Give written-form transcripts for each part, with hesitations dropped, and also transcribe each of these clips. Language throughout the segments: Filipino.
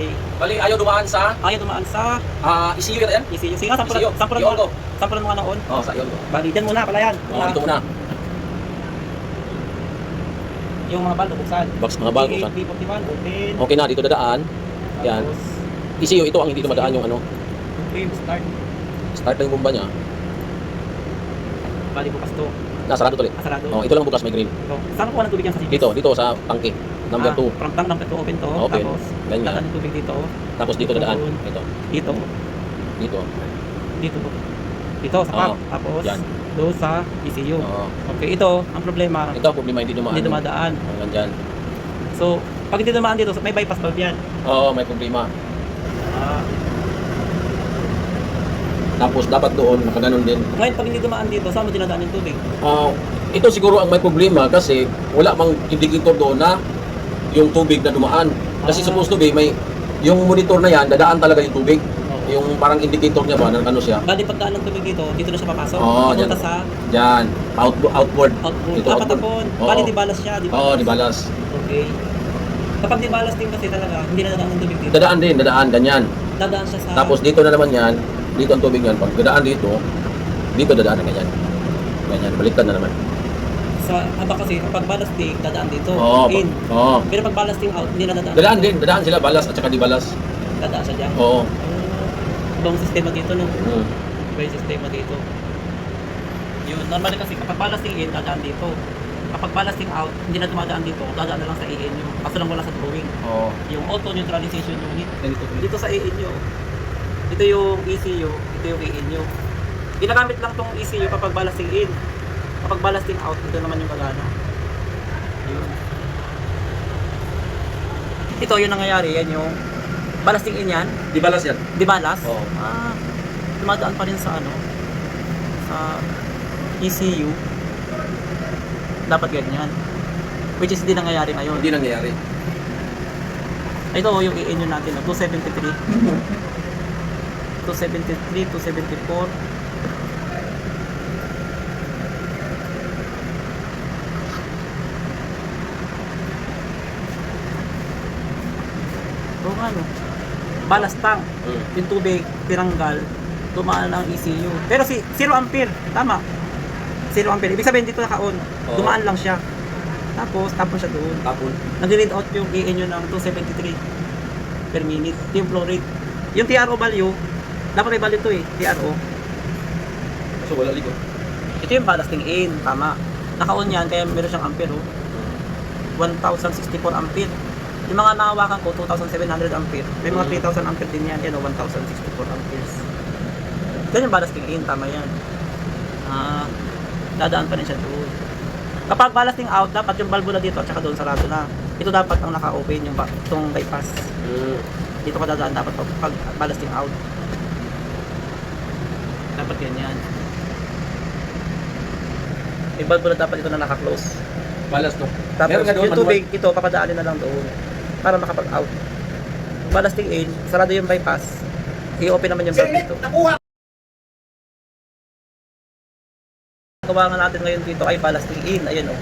bali. Bali, ayaw dumaan sa Ayaw dumaan sa ECU yata yan? ECU. Sige, ECU. sampulan mga noon. Oo, sa iyon ko. Bali, dyan muna pala yan. Oo, dito muna. Yung mga balo, buksan. Mga balo, buksan. B41, open. Okay na, dito dadaan. Yan. Tapos, ECU, ito ang hindi dumadaan yung ano. okay, start. Start na yung bomba niya. Bali, bukas to. Sarado tuloy. Sarado. Oh, ito lang bukas, may green. Ito. Saan kuha ng tubig yan sa CGS? Dito sa tangke. Number 2. From tank number 2, open to. Open. Tapos, Ganyan. dadaan yung tubig dito. Tapos dito dadaan. Ito. Dito. Dito. Dito. Dito, sa pump. Tapos, yan. doon sa ECU. Oo. Okay, ito, ang problema. Ito ang problema, hindi dumaan. Hindi dumadaan. Hanggang dyan. So, pag hindi dumaan dito, may bypass valve yan. Oo, may problema. Ah. Tapos dapat doon, nakaganon din. Ngayon, pag hindi dumaan dito, saan mo dinadaan yung tubig? Ito siguro ang may problema kasi wala mang indicator doon na yung tubig na dumaan. Kasi supposed to be, may yung monitor na yan, dadaan talaga yung tubig. Yung parang indicator niya ba, ano siya? Bali, pagdaan ng tubig dito na siya papasok. Oo, Papunta sa dyan. Outward. output. Ito, outward. Patapon. Oo. Bali, di balas siya. Di balas. Oo, di balas. Okay. Kapag di balas din kasi talaga, hindi na dadaan ng tubig dito. Dadaan din, ganyan. Dadaan siya sa... Tapos dito na naman yan, dito ang tubig yan. Pag dadaan dito dadaan na ganyan. Ganyan, baliktad na naman. Sa aba kasi, kapag ballasting, dadaan dito. Oo. In. Oo. Pero pag ballasting out, hindi na dadaan. Dadaan sila, balas at saka di balas. Dadaan siya dyan. Oo. Ibang sistema dito, no? Mm. Iba yung sistema dito. Yun, normally kasi kapag ballasting in, dadaan dito. Kapag ballasting out, hindi na dumadaan dito, dadaan na lang sa ENU. Kaso lang wala sa drawing. Oo. Yung auto neutralization unit. Dito sa ENU. Ito yung ECU, ito yung ENU. Ginagamit lang tong ECU kapag ballasting in. Kapag ballasting out, ito naman yung gagana. Yun. Ito yung nangyayari, yan yung ballasting in yan. Di balas yan? Di balas? Oo. Dumadaan pa rin sa ano? Sa ECU. Dapat ganyan. Which is hindi nangyayari ngayon. Hindi nangyayari. Ito yung ENU natin, 273. 273, 274. Oo nga no. Ballast tank. Yung tubig, tinanggal, dumaan ang ECU. Pero si 0 ampere, tama. 0 ampere. Ibig sabihin dito naka-on. Oo. Dumaan lang siya. Tapos, tapon siya doon. Tapon. Nag-read out yung ENU ng 273 per minute. Ito yung flow rate. Yung TRO value, dapat may value to eh, TRO. So wala ligo. Ito yung ballasting in, tama. Naka-on yan, kaya meron siyang ampere oh. 1064 ampere. Yung mga nahawakan ko, 2700 ampere. May mga 3000 ampere din yan, yan o, 1064 amperes. Yan yung ballasting in, tama yan. Dadaan pa rin siya doon. Kapag ballasting out, dapat yung valvula dito at saka doon sarado na. Ito dapat ang naka-open yung itong bypass. Dito ka dadaan dapat pag ballasting out. Dapat ganyan. Yung valvula dapat ito na naka-close. Balas to. Tapos yung tubig, ito papadaanin na lang doon para makapag-out. Ballasting in, sarado yung bypass. I-open naman yung valve dito. Gawa nga natin ngayon dito ay ballasting in. Ayan o.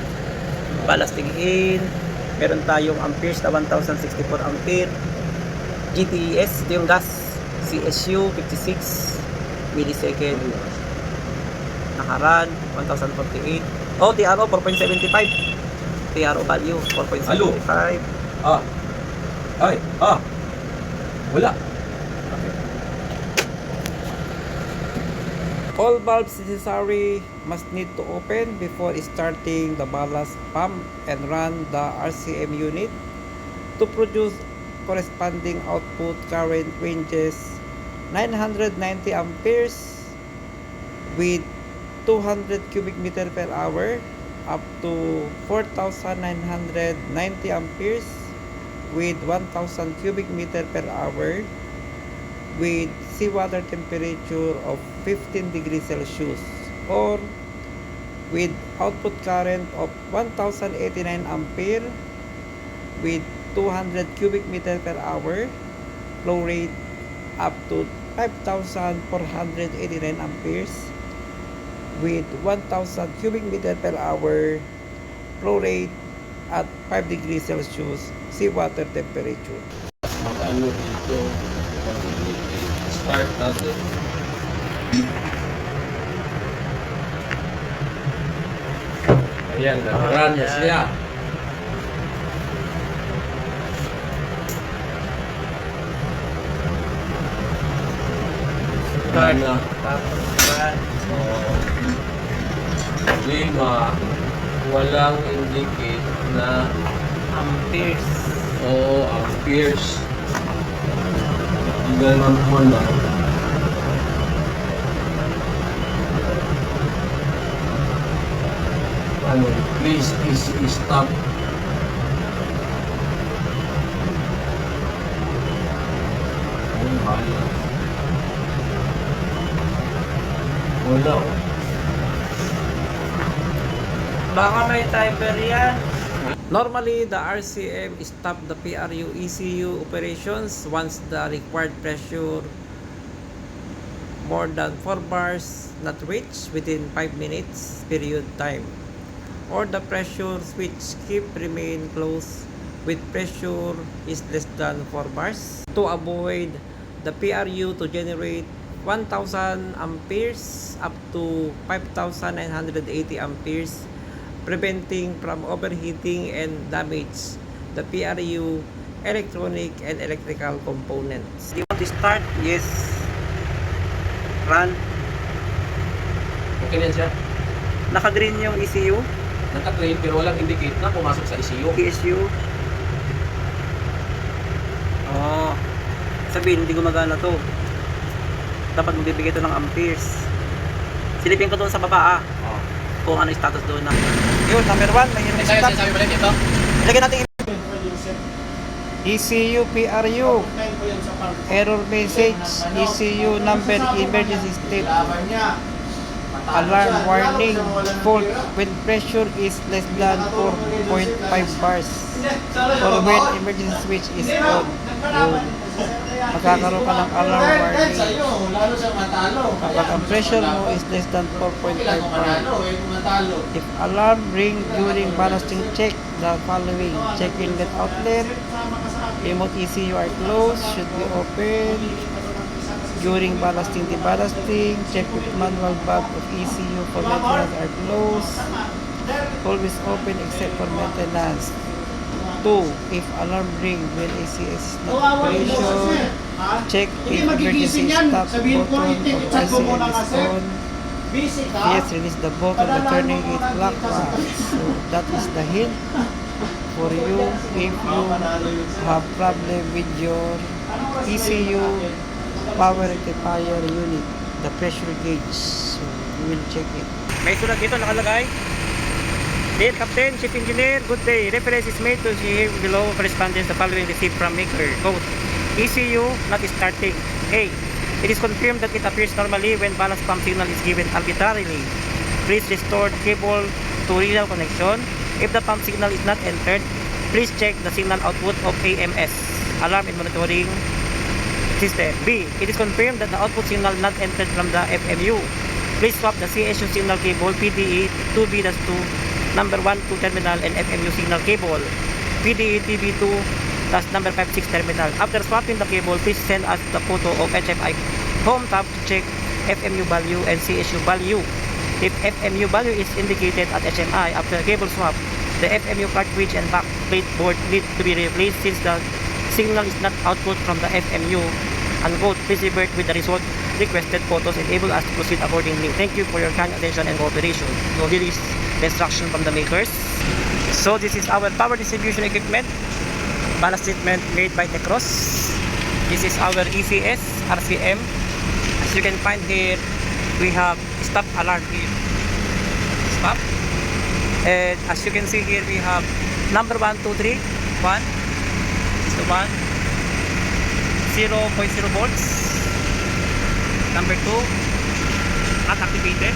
Ballasting in. Meron tayong amperes na 1064 ampere. GTES, ito yung gas. CSU, 56 millisecond. Nakaran, 1048. Oh, TRO, 4.75. TRO value, 4.75. Wala. All valves necessary must need to open before starting the ballast pump and run the RCM unit to produce corresponding output current ranges 990 amperes with 200 cubic meter per hour up to 4990 amperes with 1000 cubic meter per hour with seawater temperature of 15 degrees Celsius or with output current of 1089 ampere with 200 cubic meter per hour, flow rate up to 5,489 amperes with 1,000 cubic meter per hour, flow rate at 5 degrees Celsius seawater temperature. ano dito, start natin. Ayan, nag-run na siya. Run na. So, lima, walang indicate na Amperes. oo, amperes. Ganun mo na. Ano, please stop. Ay, mahal. Wala. Baka may timer yan. Normally, the RCM stop the PRU ECU operations once the required pressure more than 4 bars not reached within 5 minutes period time, or the pressure switch keep remain closed with pressure is less than 4 bars to avoid the PRU to generate 1000 amperes up to 5980 amperes, preventing from overheating and damage the PRU electronic and electrical components. Do you want to start? Yes. Run. Okay na yan siya. Naka-green yung ECU, Naka-green pero walang indicate na pumasok sa ECU. PSU. Oh. Sabihin, hindi gumagana to. Dapat magbibigay ito ng amperes. Silipin ko doon sa baba Oh. kung ano yung status doon na. Yun, number 1, may hirap stop. Sabi mo lang ito. Ilagay natin ECU PRU error message, ECU number, emergency state, alarm warning, fault when pressure is less than 4.5 bars, or when emergency switch is on. Yun. Magkakaroon ka ng alarm warning kapag ang pressure mo is less than 4.5 bars. If alarm ring during ballasting, check the following: check inlet outlet, remote ECU are closed, should be open during ballasting, deballasting, check if manual valve of ECU for maintenance are closed, always open except for maintenance. 2. If alarm ring when ECU is not operation, check if emergency stop button of RCM is on. Yes, release the button by turning it clockwise. So that is the hint for you if you have problem with your ECU power rectifier unit, the pressure gauge. So you will check it. May sulat dito nakalagay. Dear Captain, Chief Engineer, good day. Reference is made to see below correspondence the following received from maker. Quote, ECU not starting. A. It is confirmed that it appears normally when ballast pump signal is given arbitrarily. Please restore cable to real connection. If the pump signal is not entered, please check the signal output of AMS, Alarm and Monitoring System. B. It is confirmed that the output signal not entered from the FMU. Please swap the CSU signal cable PDE 2B-2 number 1-2 terminal and FMU signal cable PDE TB2 number 5-6 terminal. After swapping the cable, please send us the photo of HFI home tab to check FMU value and CSU value. If FMU value is indicated at HMI after cable swap, the FMU cartridge and back plate board need to be replaced since the signal is not output from the FMU. Unquote. Please revert with the result requested photos and enable us to proceed accordingly. Thank you for your kind attention and cooperation. So this is the instruction from the makers. So this is our power distribution equipment, ballast treatment made by Tecros. This is our ECS RCM. As you can find here, we have stop alarm here. Stop. And as you can see here, we have number 1, 2, 3. 1 is the 1. 0.0 volts. Number 2, not activated.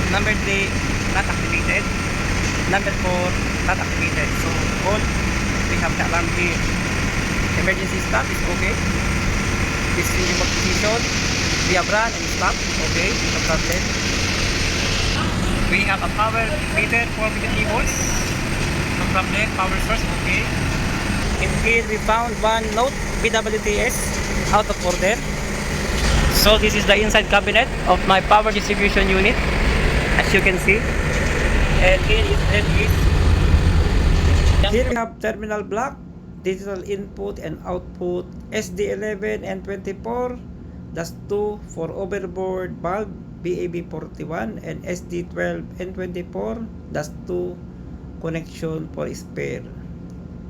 Number 3, not activated. Number 4, not activated. So all we have the alarm here. Emergency stop is okay. This is remote position. We have run and stop. Okay, no problem. We have a power meter 450 volts. No problem. Power source okay. In here we found one note BWTS out of order. So this is the inside cabinet of my power distribution unit, as you can see. And here we have terminal block, digital input and output, SD11 and 24, that's 2 for overboard bulb, BAB41, and SD12 and 24, that's 2 connection for spare.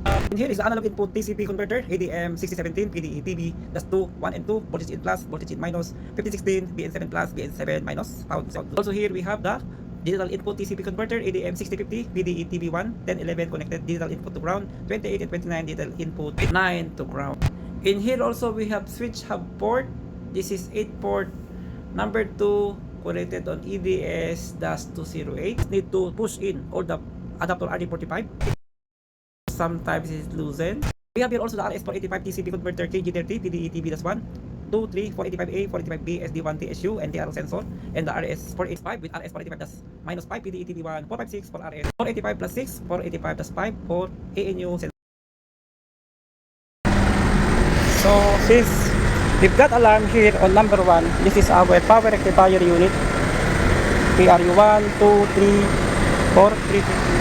And here is the analog input TCP converter, ADM 6017 PDE TV, that's 2, 1 and 2, voltage in plus, voltage in minus, 5016, BN7 plus, BN7 minus, out. Also here we have the digital input TCP converter, ADM 6050 PDE TV1, 1011 connected digital input to ground, 28 and 29 digital input, 9 to ground. In here also we have switch hub port, this is 8 port, number 2 connected on EDS-208. Need to push in all the adapter RD45. Sometimes it's loosened. We have here also the RS485 TCP converter KG30 PDE TV-1, 2, 3, 485A, 485B, SD1 TSU, and TRO sensor, and the RS485 with RS485-5 PDE TV1, 456 for RS, 485 plus 6, 485+5 for ANU sensor. So since we've got alarm here on number 1, this is our power rectifier unit, PRU 1, 2, 3, 4, 328.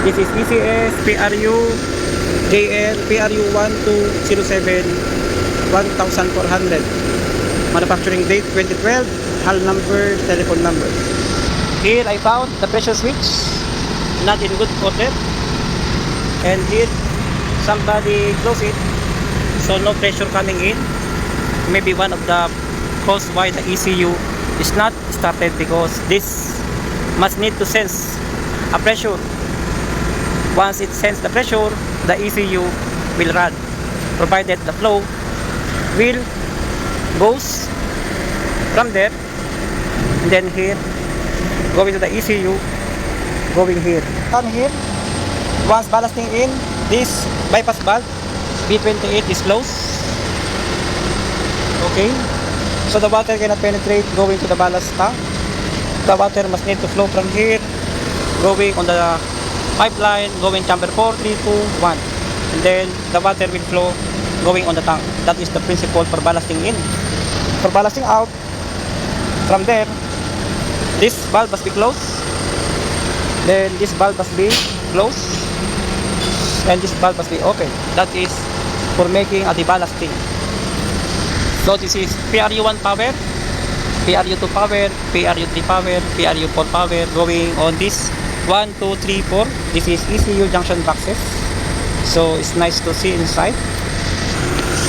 This is ECS, PRU, JL, PRU 1207, 1400. Manufacturing date 2012, HAL number, telephone number. Here I found the pressure switch, not in good order. And here, somebody closed it, so no pressure coming in. Maybe one of the cause why the ECU is not started, because this must need to sense a pressure. Once it senses the pressure, the ECU will run, provided the flow will goes from there, and then here, going to the ECU, going here. And here, once ballasting in, this bypass valve B28 is closed. Okay, so the water cannot penetrate going to the ballast tank. The water must need to flow from here, going on the pipeline, going chamber 4, 3, 2, 1, and then the water will flow going on the tank. That is the principle for ballasting in. For ballasting out, from there, this valve must be closed, then this valve must be closed, and this valve must be open. That is for making a deballasting. So this is PRU1 power, PRU2 power, PRU3 power, PRU4 power, going on this 1, 2, 3, 4. This is ECU junction boxes, so it's nice to see inside.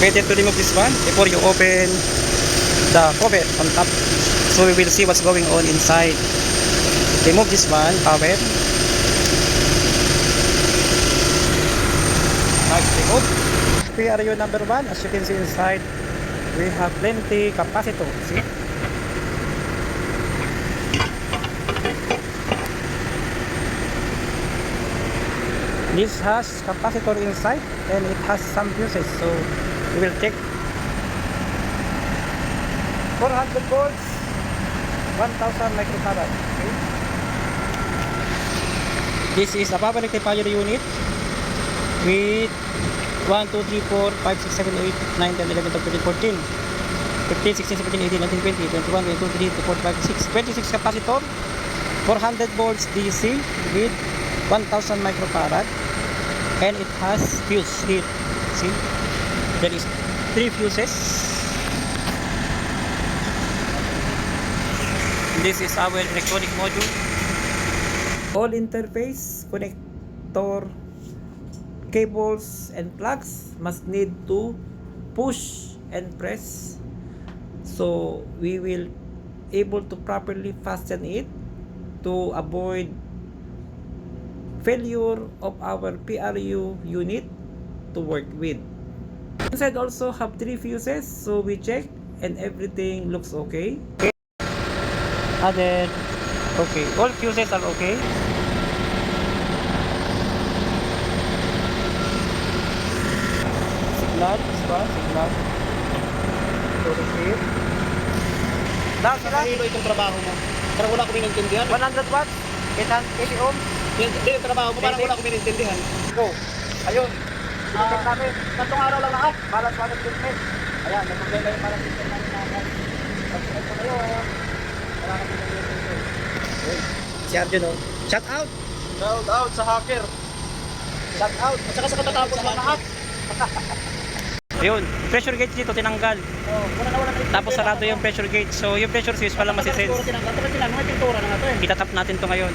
Better to remove this one before you open the cover on top, so we will see what's going on inside. Remove this one, power. Nice remove. PRU number 1, as you can see inside, we have plenty capacitor. See? This has capacitor inside, and it has some fuses, so we will check. 400 volts, 1000 microfarad. Okay. This is a power rectifier unit with 1, 2, 3, 4, 5, 6, 7, 8, 9, 10, 11, 12, 13, 14, 15, 16, 17, 18, 19, 20, 21, 22, 23, 24, 25, 26, 26 capacitor, 400 volts DC with 1000 microfarad, and it has fuse here. See, there is 3 fuses. This is our electronic module. All interface, connector, cables and plugs must need to push and press, so we will able to properly fasten it to avoid failure of our PRU unit to work with. Inside also have 3 fuses, so we check and everything looks okay. Other, okay, all fuses are okay. Signal, this one, signal. So here. Now sila, itong trabaho mo. Parang wala ko maintindihan. 100 watts, 80 ohms. Hindi, yung trabaho mo parang wala ko maintindihan. Go. Ayun. I-check natin. Tatlong araw lang lahat. Balance water treatment. Ayan, may problema yung balance treatment namin namin. Pag-check ko na yun. Wala na pinag-check. Si Arjun, oh. Shout out! Shout out sa hacker. Shout out! At saka sa katatapos ng lahat. Yun, pressure gauge dito tinanggal. Tapos sarado yung pressure gauge. So yung pressure switch pala masisense. Itatap natin to ngayon.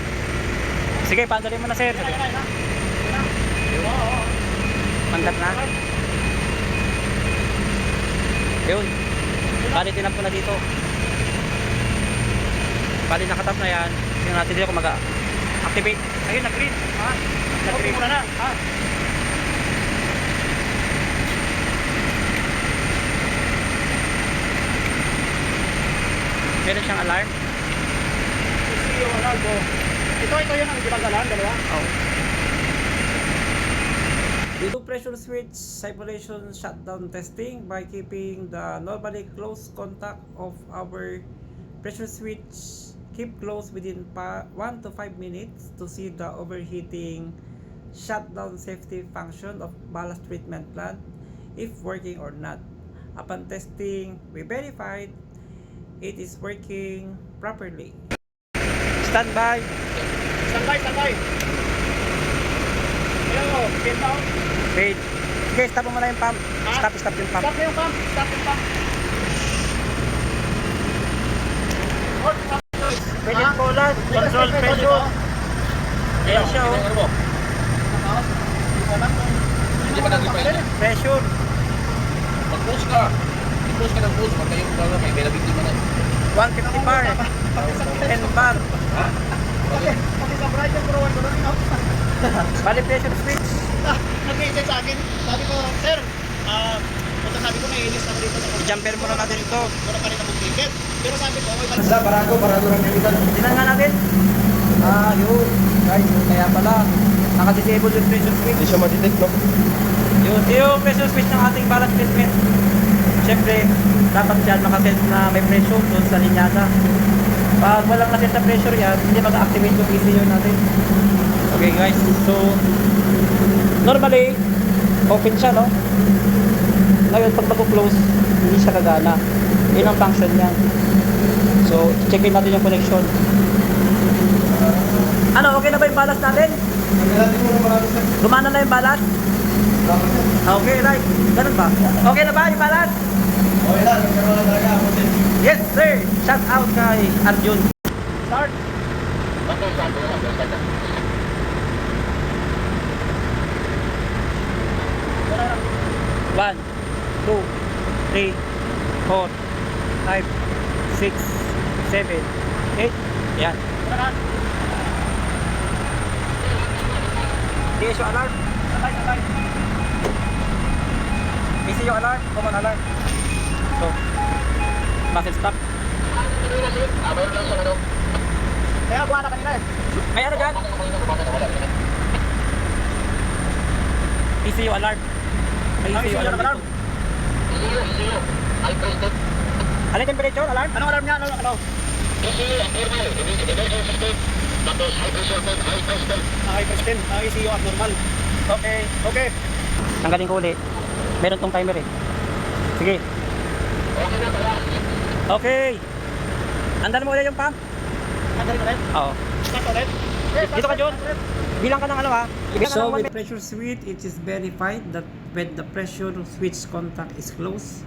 Sige, paandalin mo na sir. Pandat na. Yun. Bali tinap ko na dito. Bali nakatap na yan. Tingnan natin dito kung mag-activate. Ayun, nag-green. Nag-green muna na. Meron siyang alarm. Yung alarm ko. Ito yun ang ginagalan, dalawa. Oh. We do pressure switch simulation shutdown testing by keeping the normally close contact of our pressure switch keep close within 1 to 5 minutes to see the overheating shutdown safety function of ballast treatment plant if working or not. Upon testing, we verified it is working properly. Stand by. Standby. Ayan o, pin down. Wait. Okay, stop mo muna yung pump. Stop yung pump. Stop yung pump. Pwede pulan. Control pressure. Ayan siya oh. Hindi pa nag-reply. Pressure. Mag-push ka. I-push ka ng push. Pag kayo may nabiktima na. 150 bar. 10 bar. Pati sa bright yung kuruan ko doon. Bali pressure switch. Nag-message sa akin. Sabi ko, sir, punta sabi ko may inis na dito sa Jumper muna natin ito. Wala pa rin akong ticket. Pero sabi ko, may Barago lang nilitan. Tingnan nga natin. Yun. Guys, kaya pala. Naka-disable yung pressure switch. Hindi siya matitake, no? Yung pressure switch ng ating balance treatment. Siyempre, dapat yan makaset na may pressure doon sa linyada. Pag walang naset na pressure yan, hindi mag-activate yung ECU natin. Okay guys, so normally, open siya, no? Ngayon, pag mag-close, hindi siya gagana. Yun ang function niya. So, checkin natin yung connection. Ano, okay na ba yung balance natin? Gumana na yung balance? Okay, right. Ganun ba? Okay na ba yung balance? Okay lang, nagkaroon lang talaga ako din. Yes, sir. Shout out kay Arjun. Start. One, two, three, 4, 5, 6, 7, 8. Yan. DSU alarm. Sabay. ECU alarm. Common alarm. So, bakit stop? Kaya buwan na kanina eh. May ano dyan? ECU alarm. May ECU alarm dito. Ano yung temperature alarm? Anong alarm niya? Ano? High press 10. ECU abnormal. Okay. Tanggalin ko ulit. Meron tong timer eh. Sige. Okay. Andan mo ulit yung pump? Andarin ulit? Oo. Start ulit? Dito ka, John. Bilang ka ng ano ha? So with pressure switch, it is verified that when the pressure switch contact is closed,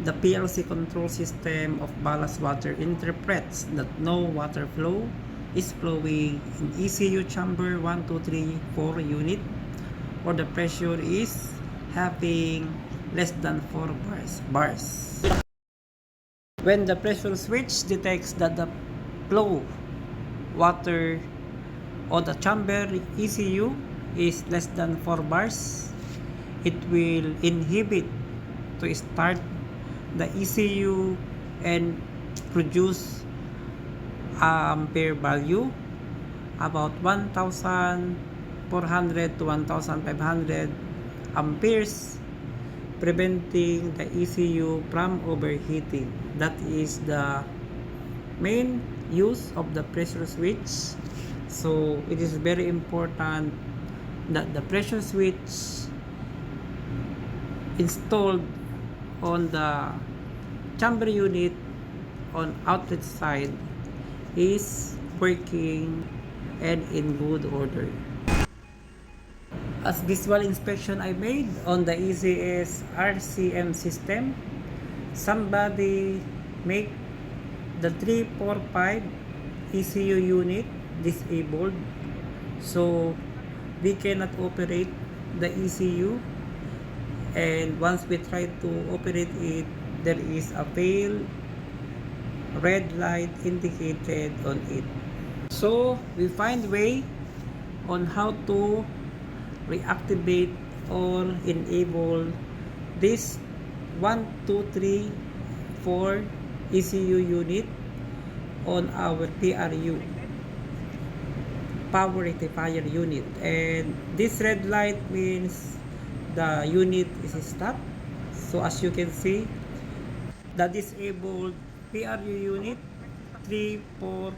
the PLC control system of ballast water interprets that no water flow is flowing in ECU chamber 1, 2, 3, 4 unit, or the pressure is having less than 4 bars. When the pressure switch detects that the flow water or the chamber ECU is less than 4 bars, it will inhibit to start the ECU and produce ampere value about 1,400 to 1,500 amperes, preventing the ECU from overheating. That is the main use of the pressure switch. So it is very important that the pressure switch installed on the chamber unit on outlet side is working and in good order. As visual inspection I made on the ECS RCM system, somebody make the 345 ECU unit disabled, so we cannot operate the ECU, and once we try to operate it, there is a pale red light indicated on it. So we find way on how to reactivate or enable this 1, 2, 3, 4 ECU unit on our PRU, power rectifier unit, and this red light means the unit is stopped. So as you can see, the disabled PRU unit 3, 4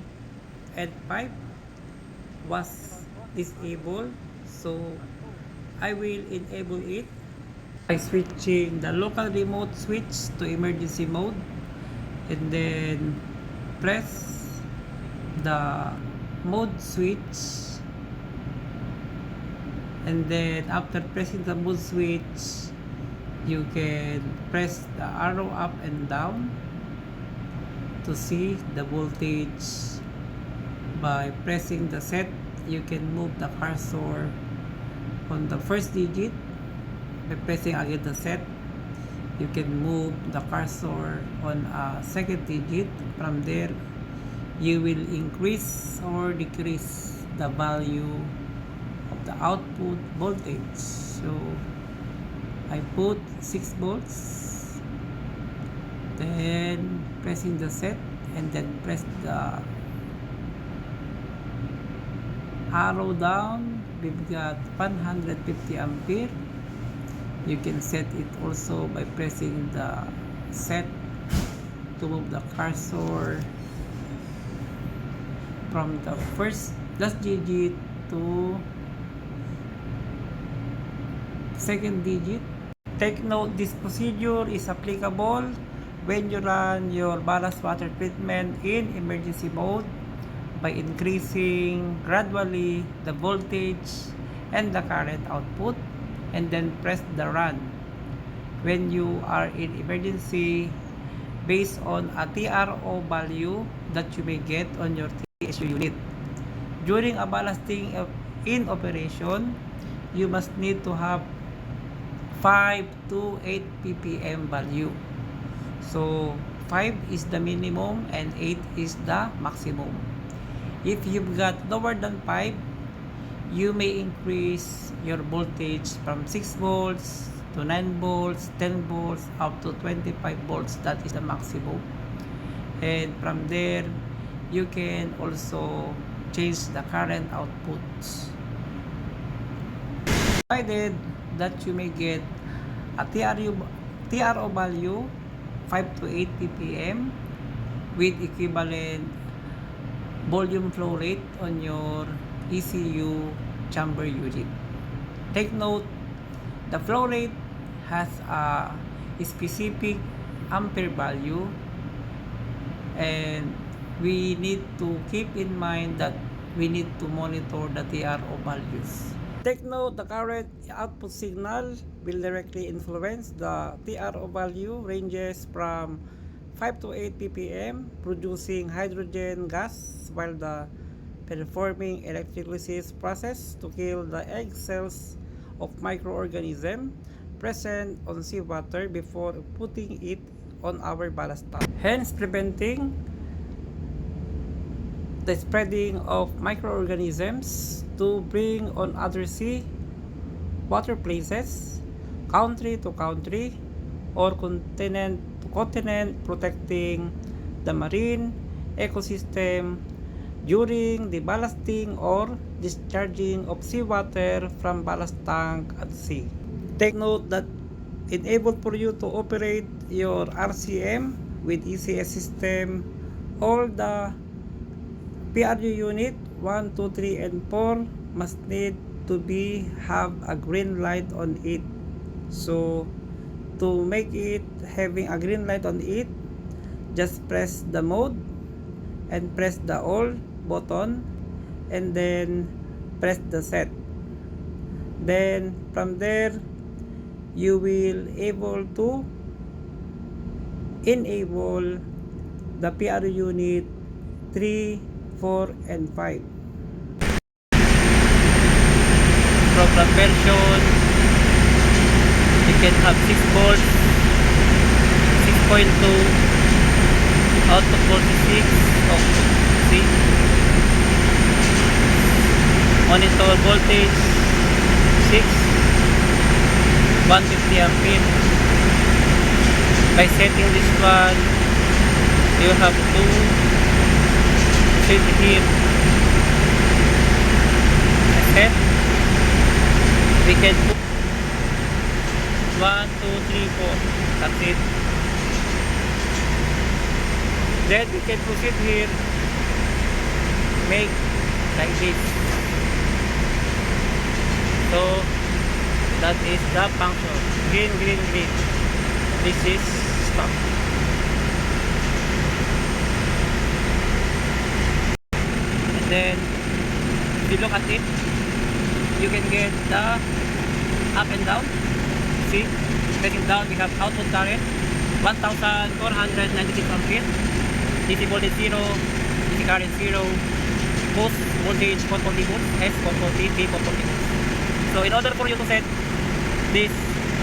and 5 was disabled, so I will enable it by switching the local remote switch to emergency mode, and then press the mode switch, and then after pressing the mode switch, you can press the arrow up and down to see the voltage. By pressing the set, you can move the cursor on the first digit. By pressing again the set, you can move the cursor on a second digit. From there, you will increase or decrease the value of the output voltage. So I put 6 volts, then pressing the set, and then press the arrow down. We've got 150 ampere. You can set it also by pressing the set to move the cursor from the first last digit to second digit. Take note, this procedure is applicable when you run your ballast water treatment in emergency mode by increasing gradually the voltage and the current output, and then press the run when you are in emergency based on a TRO value that you may get on your TSU unit. During a ballasting in operation, you must need to have 5 to 8 ppm value. So 5 is the minimum and 8 is the maximum. If you've got lower than 5, you may increase your voltage from 6 volts to 9 volts, 10 volts, up to 25 volts. That is the maximum. And from there, you can also change the current outputs. Provided that you may get a TRO value 5 to 8 ppm with equivalent volume flow rate on your ECU chamber unit. Take note, the flow rate has a specific ampere value, and we need to keep in mind that we need to monitor the TRO values. Take note, the current output signal will directly influence the TRO value ranges from 5 to 8 ppm, producing hydrogen gas while the performing electrolysis process to kill the egg cells of microorganisms present on seawater before putting it on our ballast tank, hence preventing the spreading of microorganisms to bring on other sea water places, country to country, or continent to continent, protecting the marine ecosystem during the ballasting or discharging of seawater from ballast tank at sea. Take note that in able for you to operate your RCM with ECS system, all the PRU unit 1, 2, 3, and 4 must need to be have a green light on it. So to make it having a green light on it, just press the mode and press the all button and then press the set. Then from there you will able to enable the PRO unit 3, 4 and 5. Program version, you can have 6 volts, 6.2, out of 46, see, monitor voltage 6, 150 ampere. By setting this one, you have to set here, set. We can put 1, 2, 3, 4. That's it. Then we can proceed here. Make like this. So that is the function. Green, green, green. This is stop. And then if you look at it, you can get the up and down. See, pressing down, we have output current 1496 ampere, DC voltage 0, DC current 0, post voltage 440 volts, S 440, P 440 volts. So in order for you to set this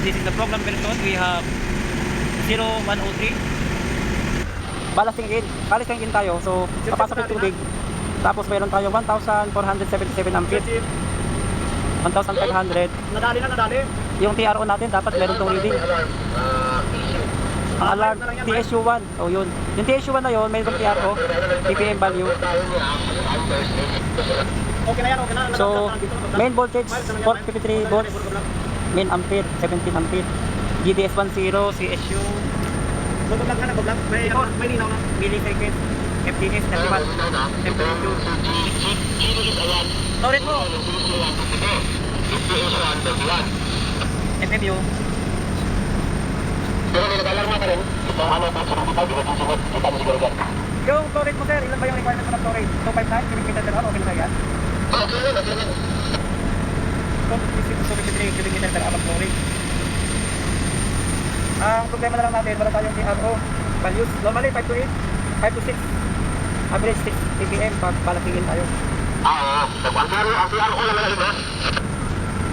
is the program version. We have 0103. Balancing in tayo. So papasok yung tubig. Tapos meron tayong 1477 ampere. 1,500. Nadali. Yung TRO natin dapat meron tong reading. Ang alarm TSU1. Oh yun. Yung TSU1 na yun, meron tong TRO, PPM value. Okay na yan, okay na. So main voltage 453 volts, main ampere 17 ampere. GDS10 CSU Bablog ka na, bablog. May linaw na. milliseconds, FTS 31, temperature. Storage mo. FMU. Yung storage mo sir, ilan ba yung requirement mo ng storage? 259, cubic meter per hour, okay na yan? 253 cubic meter per hour storage. Ang problema na lang natin, wala tayong TRO values. Normally 5 to 8, 5 to 6, average 6 ppm pag palakingin tayo.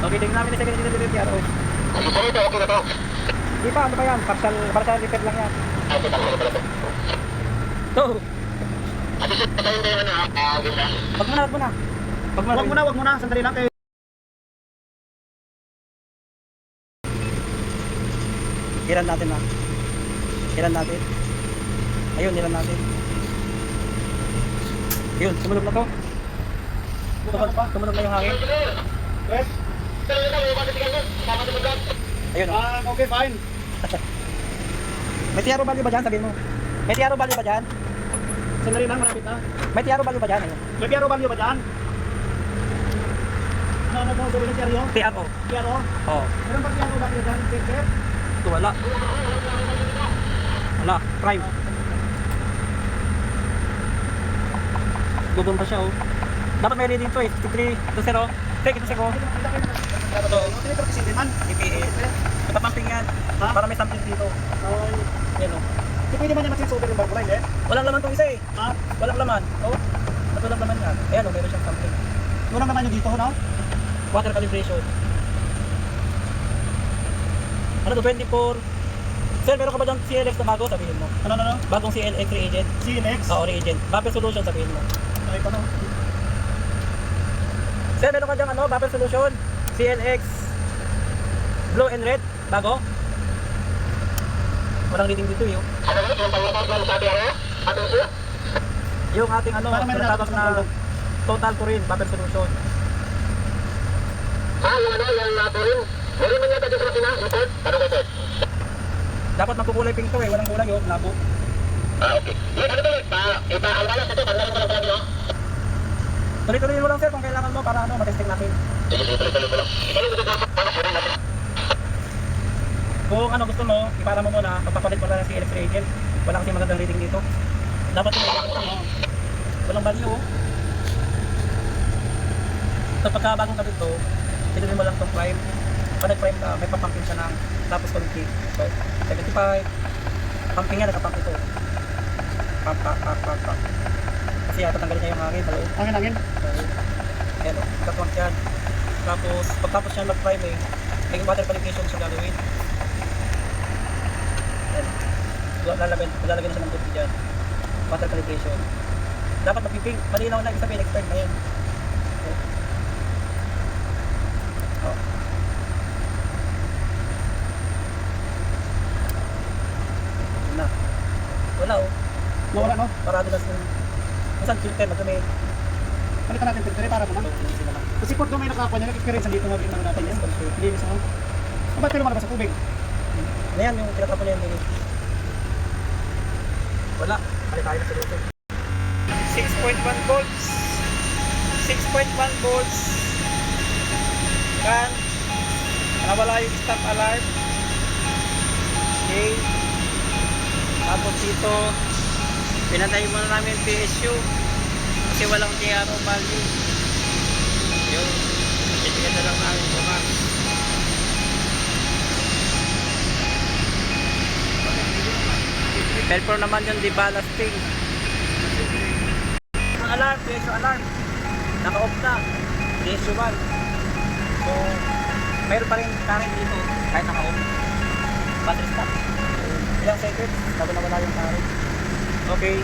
Okay, tingnan namin na second generation yung TRO. Di pa, ano ba yan? Partial repair lang yan. So, wag mo na. Sandali lang kayo. Hiran natin na. Ayun, hiran natin. Ayun, tumunog na to. Tumunog na yung hangin. Yes. Ayun o. Okay, fine. May TRO value ba dyan? Sabihin mo. May TRO value ba dyan? Sandali lang, malapit na. May TRO value ba dyan? Ayun. May PRO value ba dyan? Ano po, sabi ng PRO? TRO. PRO? Oo. Meron ba PRO value dyan? Check. Ito wala. Wala. Prime. Gugong pa siya oh. Dapat may reading to eh. 53. Ito sir oh. Take ito sir oh. Ito. Ito kasi din man. EPA. Itapamping yan. Para may sampling dito. Yan oh. Hindi pwede man yan mag-silver yung bago line eh. Walang laman tong isa eh. Ha? Walang laman. Oh. Ba't walang laman yan? Ayan oh. Meron siyang sampling. Walang naman yung dito, no? Water calibration. Ano to? 24. Sir, meron ka ba dyan CLX na bago? Sabihin mo. Ano? Bagong CLX reagent. CNX? Oo, reagent. Buffer solution sabihin mo. Ay, paano? Sir, meron ka dyan ano? Buffer solution. CLX. Blue and red. Bago. Walang reading dito yun. Yung ating ano, Parang meron tinatawag natin na sa total Corin buffer solution. Dapat magkukulay pink to eh, walang kulay yun, labo. Tuloy-tuloy mo lang sir kung kailangan mo para ano, matesting natin. Kung ano gusto mo, ipara mo muna, magpapalit mo lang si electric agent. Wala kasi magandang rating dito. Dapat yung walang value. Oh. So pagka bagong kabit to, pinunin mo lang itong prime. Pag nag-prime ka, may papumping siya ng tapos quality. So 75, pumping nga, nakapump ito. Pump. Kasi tatanggalin niya yung hangin sa loob. Angin. So, ayan o, nakapump yan. Tapos, pagtapos niya mag-prime eh, may water qualification siya gagawin. Ayan. Lalagyan na siya ng tubig dyan. Water calibration. Dapat magpiping. Malinaw na, ibig sabihin, expert na yan. Oh. Yun na. Wala oh. Mawala no? Parado na siya. Minsan filter, magkami. Palitan natin filter para naman. Kasi pag may nakakuha niya, nag-experience dito mag-inang natin yan. Linis mo. Kung ba't kayo lumalabas sa tubig? Ano yan, yung tinatapon niya yung dinis. Wala. Balik tayo na sa luto. 6.1 volts. 6.1 volts. Kan. Nawala yung stop alarm. Okay. Tapos dito, pinatay muna namin PSU. Kasi walang TRO value. Yun. Bibigyan na lang namin bukas. Helper naman yung deballasting. Yung alarm, PSU alarm. Naka-off na. PSU 1. So, mayroon pa rin current dito kahit naka-off. Battery stop. Ilang seconds, bago nawala yung current. Okay.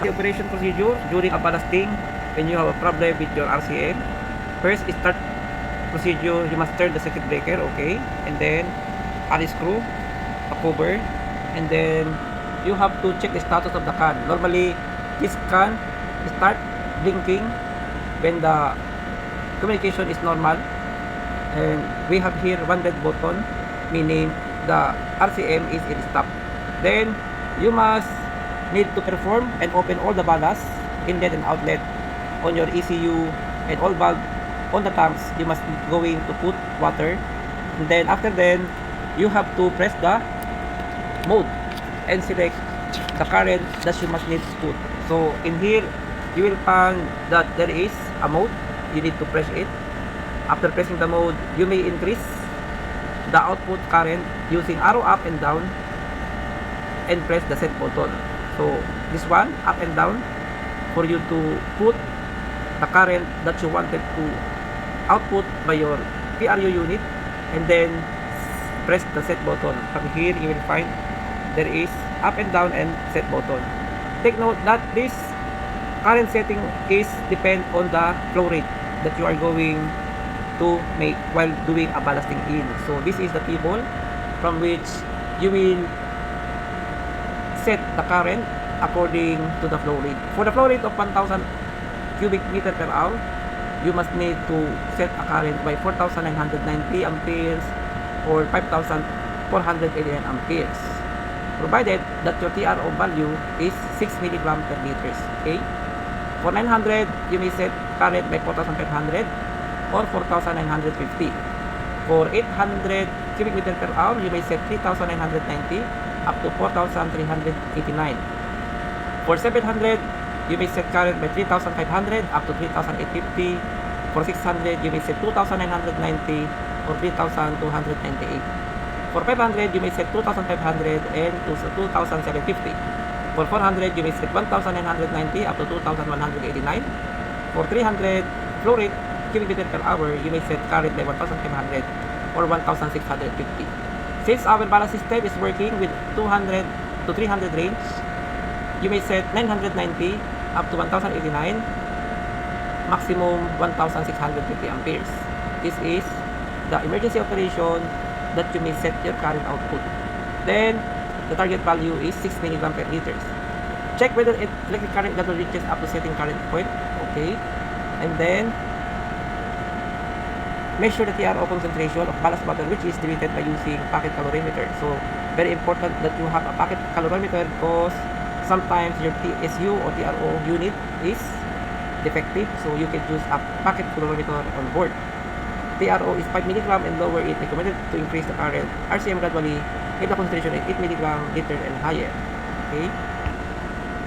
The operation procedure during a ballasting when you have a problem with your RCM. First, start procedure, you must turn the circuit breaker, okay, and then unscrew a cover, and then you have to check the status of the can. Normally, this can start blinking when the communication is normal, and we have here one red button, meaning the RCM is in stop. Then, you must need to perform and open all the ballast, inlet and outlet on your ECU and all valve on the tanks. You must going to put water, and then after then you have to press the mode and select the current that you must need to put. So in here you will find that there is a mode, you need to press it. After pressing the mode, you may increase the output current using arrow up and down and press the set button. So this one, up and down, for you to put the current that you wanted to output by your PRU unit, and then press the set button. From here you will find there is up and down and set button. Take note that this current setting is depend on the flow rate that you are going to make while doing a ballasting in. So this is the table from which you will set the current according to the flow rate. For the flow rate of 1000 cubic meter per hour, you must need to set a current by 4,990 amperes or 5,489 amperes, provided that your TRO value is 6 milligram per liters. Okay? For 900, you may set current by 4,500 or 4,950. For 800 cubic meter per hour, you may set 3,990 up to 4,389. For 700, you may set current by 3,500 up to 3,850. For 600, you may set 2,990 or 3,298. For 500, you may set 2,500 and to 2,750. For 400, you may set 1,990 up to 2,189. For 300 flow rate cubic meter per hour, you may set current by 1,500 or 1,650. Since our balance system is working with 200 to 300 range, you may set 990 up to 1,089, maximum 1,650 amperes. This is the emergency operation that you may set your current output. Then, the target value is 6 milligram per liters. Check whether electric current level reaches up to setting current point. Okay. And then, measure the TRO concentration of ballast water, which is derived by using pocket calorimeter. So, very important that you have a pocket calorimeter because sometimes your TSU or TRO unit is defective, so you can use a pocket calorimeter on board. TRO is 5 milligram and lower it recommended to increase the current. RCM gradually if the concentration is 8 milligram liter and higher. Okay.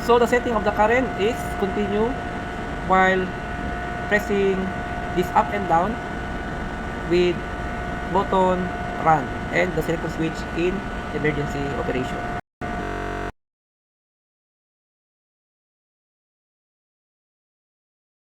So the setting of the current is continue while pressing this up and down with button run and the selector switch in emergency operation.